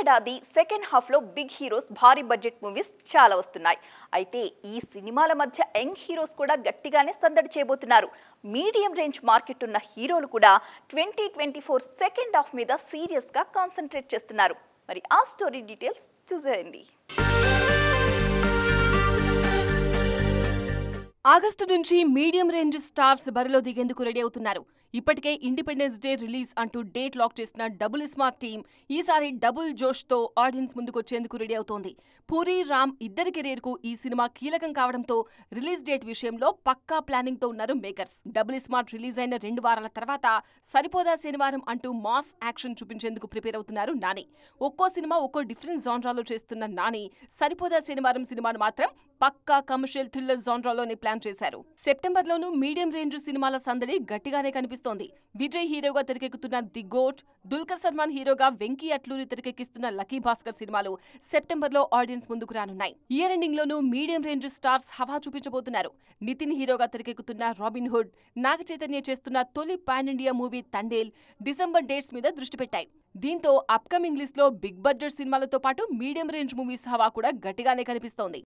ఏడాది సెకండ్ హాఫ్లో big heroes భారీ బడ్జెట్ మూవీస్ చాలా వస్తున్నాయి. అయితే ఈ సినిమాల మధ్య యంగ్ హీరోస్ కూడా గట్టిగానే సందడి చేయబోతున్నారు. మీడియం రేంజ్ మార్కెట్ ఉన్న హీరోలు కూడా 2024 సెకండ్ హాఫ్ మీద సీరియస్గా కాన్సన్ట్రేట్ చేస్తున్నారు. మరి ఆ స్టోరీ డీటెయిల్స్ చూసేయండి. ఆగస్టు నుంచి మీడియం రేంజ్ స్టార్స్ బరిలో దిగేందుకు రెడీ అవుతున్నారు. ఇప్పటికే ఇండిపెండెన్స్ డే రిలీజ్ అంటూ డేట్ లాక్ చేసిన డబుల్ స్మార్ట్ టీమ్ ఈసారి డబుల్ జోష్ తో ఆడియన్స్ ముందుకొచ్చేందుకు రెడీ అవుతోంది. పూరి రామ్ ఇద్దరి కెరీర్ కు ఈ సినిమా కీలకం కావడంతో రిలీజ్ డేట్ విషయంలో పక్కా ప్లానింగ్ తో ఉన్నారు మేకర్స్. డబుల్ స్మార్ట్ రిలీజ్ అయిన 2 వారాల తర్వాత సరిపోదా శనివారం అంటూ మాస్ యాక్షన్ చూపించేందుకు ప్రిపేర్ అవుతున్నారు నాని. ఒక్కో సినిమా ఒక్కో డిఫరెంట్ జాన్రాలో చేస్తున్న నాని సరిపోదా శనివారం సినిమాను మాత్రం పక్కా కమర్షియల్ థ్రిల్లర్ జాన్రాలోనే ప్లాన్ చేశారు. సెప్టెంబర్లోనూ మీడియం రేంజ్ సినిమాల సందడి గట్టిగానే కనిపిస్తోంది. విజయ్ హీరోగా తెరకెక్కుతున్న ది గోట్, దుల్కర్ సల్మాన్ హీరోగా వెంకీ అట్లూరి తెరకెక్కిస్తున్న లక్కీ భాస్కర్ సినిమాలు సెప్టెంబర్లో ఆడియన్స్ ముందుకు రానున్నాయి. ఇయర్ ఎండింగ్ లోనూ మీడియం రేంజ్ స్టార్స్ హవా చూపించబోతున్నారు. నితిన్ హీరోగా తెరకెక్కుతున్న రాబిన్ హుడ్, నాగ చైతన్య చేస్తున్న తొలి pan India movie Thandel December dates మీద దృష్టి పెట్టాయి. దీంతో అప్కమింగ్ లిస్ట్ లో బిగ్ బడ్జెట్ సినిమాలతో పాటు మీడియం రేంజ్ మూవీస్ హవా కూడా గట్టిగానే కనిపిస్తోంది.